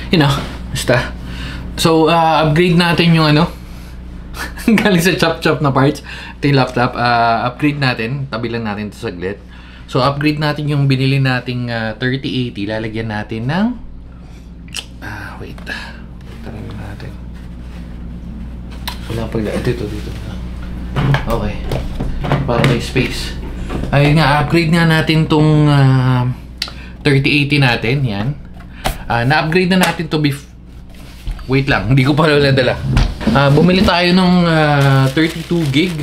you know, basta. So, upgrade natin yung ano, galing sa chop-chop na parts. Ito yung laptop. Upgrade natin. Tabi lang natin ito saglit. So, upgrade natin yung binili nating 3080. Lalagyan natin ng... wait. Tarin natin. Wala pag... Dito. Okay. Para may space. Ayun nga, upgrade nga natin tong 3080 natin. Yan. Na-upgrade na natin to wait lang, hindi ko pa dala. Bumili tayo ng 32 gig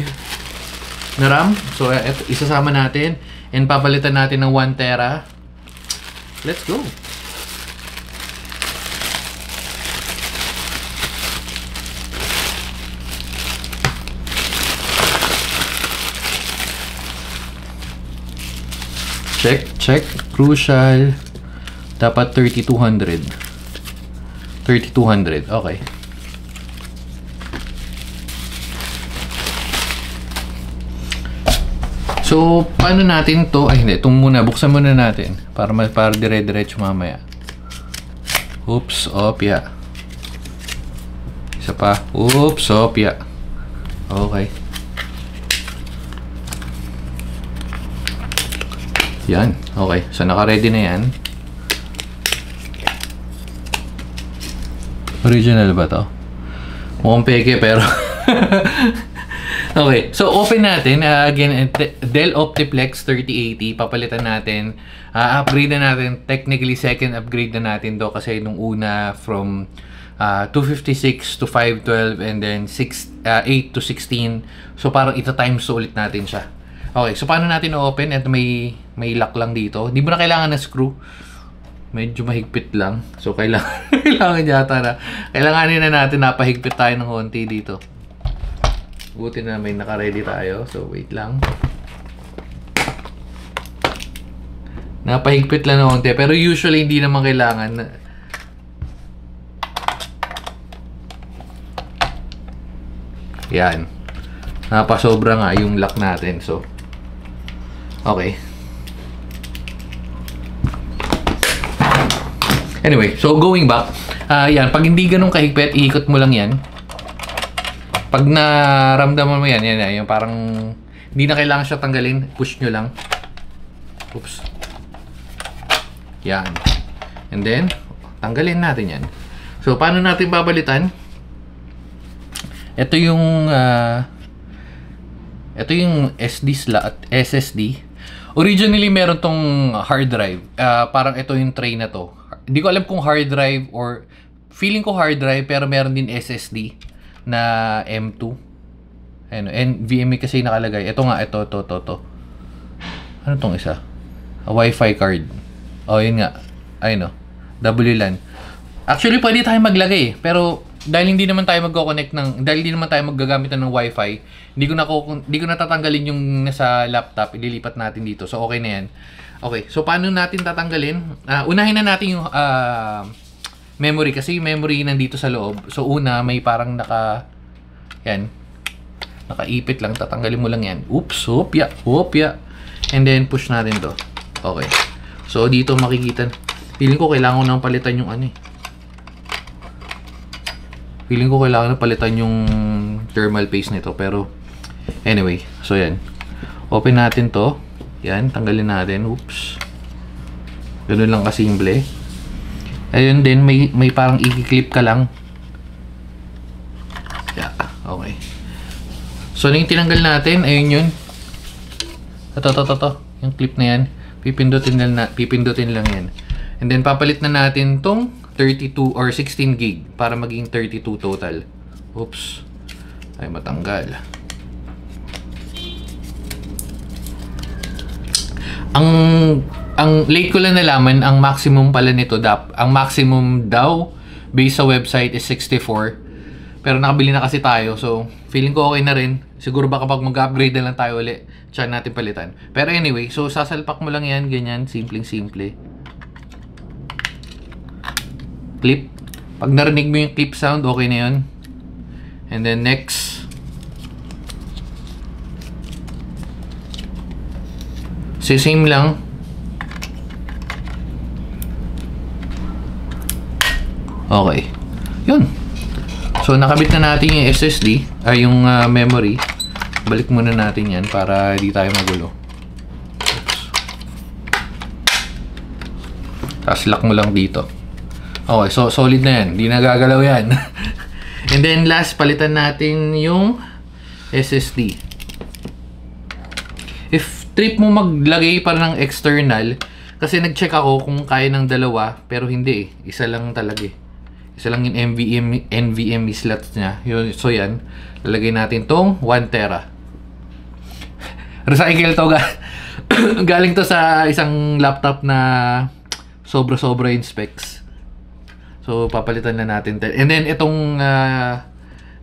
na RAM. So, isasama natin. And papalitan natin ng 1 tera. Let's go! Check. Crucial. Dapat 3200. 3200. Okay. So, paano natin to? Ay, hindi. Itong muna. Buksan muna natin. Para dire-diretso mamaya. Oops. Opya. Isa pa. Oops. Opya. Okay. Yan. Okay. So, naka-ready na yan. Original ba to? Mukhang peke pero... Okay. So, open natin. Again, Dell Optiplex 3080. Papalitan natin. Upgrade na natin. Technically, second upgrade na natin do kasi nung una from 256 to 512 and then 8 to 16. So, parang ita-times ulit natin siya. Okay. So, paano natin o-open? Ito may lock lang dito. Hindi mo na kailangan na screw. Medyo mahigpit lang. So, kailangan yata na. Kailanganin na natin napahigpit tayo ng konti dito. Buti na may naka-ready tayo. So, wait lang. Napahigpit lang ng konti. Pero usually, hindi naman kailangan. Yan. Napasobra nga yung lock natin. So, okay. Anyway, so going back, yan, pag hindi ganun kahigpit, iikot mo lang yan. Pag naramdaman mo yan, yung parang hindi na kailangan siya tanggalin, push nyo lang. Oops. Yan. And then, tanggalin natin yan. So, paano natin babalitan? Ito yung SD slot, SSD. Originally, meron tong hard drive. Parang ito yung tray na to. Hindi ko alam kung hard drive or feeling ko hard drive pero meron din SSD na M2. Ano, NVMe kasi nakalagay. Ito nga, ito. Ano tong isa? A Wi-Fi card. Oh, yun nga. Ayun, no. WLAN. Actually, pwede tayo maglagay, pero dahil hindi naman tayo dahil hindi naman tayo maggagamitan ng Wi-Fi, hindi ko natatanggalin yung nasa laptop, ililipat natin dito. So, okay na yan. Okay, so paano natin tatanggalin? Unahin na natin yung memory kasi yung memory nandito sa loob. So una, may parang nakaipit lang. Tatanggalin mo lang yan. Oops, hopya. And then push natin to. Okay. So dito makikita. Feeling ko kailangan ko nang palitan yung Feeling ko kailangan na palitan yung thermal paste nito. Pero anyway, so yan. Open natin to. Yan, tanggalin natin. Oops. Ganun lang kasimple. Ayun din, may parang i-clip ka lang. Yeah, okay. So, yung tinanggal natin, ayun yun. Ito. Yung clip na yan. Pipindutin lang yan. And then, papalit na natin tong 32 or 16 gig para maging 32 total. Oops. Ay, matanggal. Ang late ko lang nalaman, ang maximum pala nito, ang maximum daw based sa website is 64. Pero nakabili na kasi tayo, so feeling ko okay na rin. Siguro baka pag mag-upgrade na lang tayo ulit, tsaka natin palitan. Pero anyway, so sasalpak mo lang yan, ganyan, simple. Clip. Pag narinig mo yung clip sound, okay na yun. And then next. So, same lang. Okay. Yun. So, nakabit na natin yung SSD, ay yung memory. Balik muna natin yan para di tayo magulo. Tapos lock mo lang dito. Okay, so solid na yan. Di nagagalaw yan. And then last, palitan natin yung SSD. If trip mo maglagay pa ng external, kasi nag-check ako kung kaya ng dalawa, pero hindi eh. Isa lang talaga eh. Isa lang yung NVMe slots niya. So yan, lalagay natin tong 1 tera. Recycle to galing to sa isang laptop na sobra-sobra yung specs. So papalitan na natin. And then itong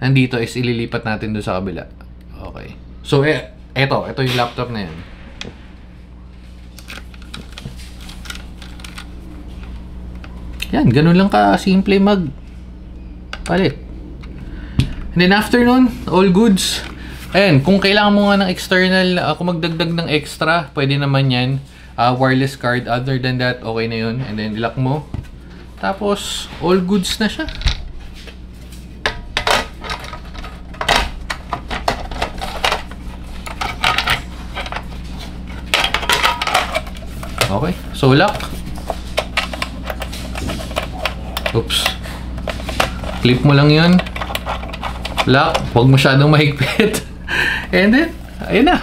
nandito is ililipat natin doon sa kabila. Okay. So ito yung laptop na yan. Yan, ganun lang ka simple mag palit. And then after nun, all goods. Ayan, kung kailangan mo nga ng external, kung magdagdag ng extra, pwede naman yan. Wireless card, other than that, okay na yun. And then lock mo. Tapos, all goods na siya. Okay, so lock. Oops. Clip mo lang yun. Lock. Huwag masyadong mahigpit. And then, ayun na.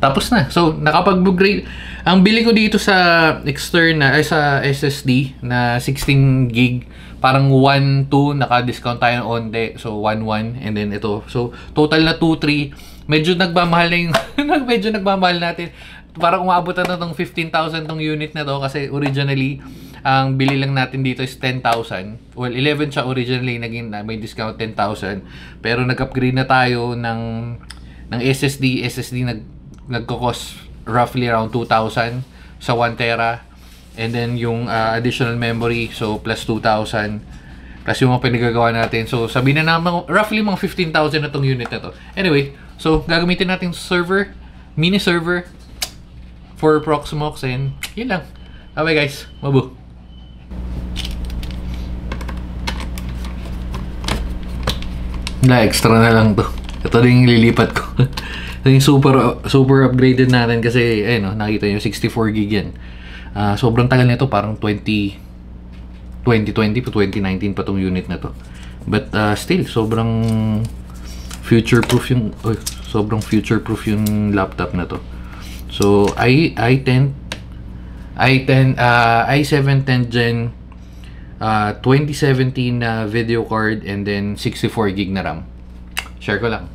Tapos na. So, nakapag-upgrade. Ang bili ko dito sa external, ay sa SSD na 16 gig, parang 1.2, naka-discount tayo ng onte. So, 1.1. And then ito. So, total na 2.3. Medyo nagmamahal na yung, medyo nagmamahal natin. Parang umabot na itong 15,000 tong unit na to kasi originally, ang bili lang natin dito is 10,000. Well, 11 siya originally, naging may discount 10,000. Pero nag-upgrade na tayo ng SSD. SSD nagko-cost roughly around 2,000 sa 1 tera. And then yung additional memory, so plus 2,000. Plus yung mga pinagagawa natin. So sabihin na naman, roughly mga 15,000 na tong unit na to. Anyway, so gagamitin natin server, mini server for Proxmox, and yun lang. Okay guys, mabu. Extra na lang to. Ito din yung lilipat ko. Ito yung super upgraded natin kasi ayun, nakita nyo 64 gig yan. Sobrang tagal nito, parang 2020 pa 2019 pa tong unit na to. But still sobrang future proof yung laptop na to. So i7 10 Gen 2017 video card, and then 64 gig na RAM. Share ko lang.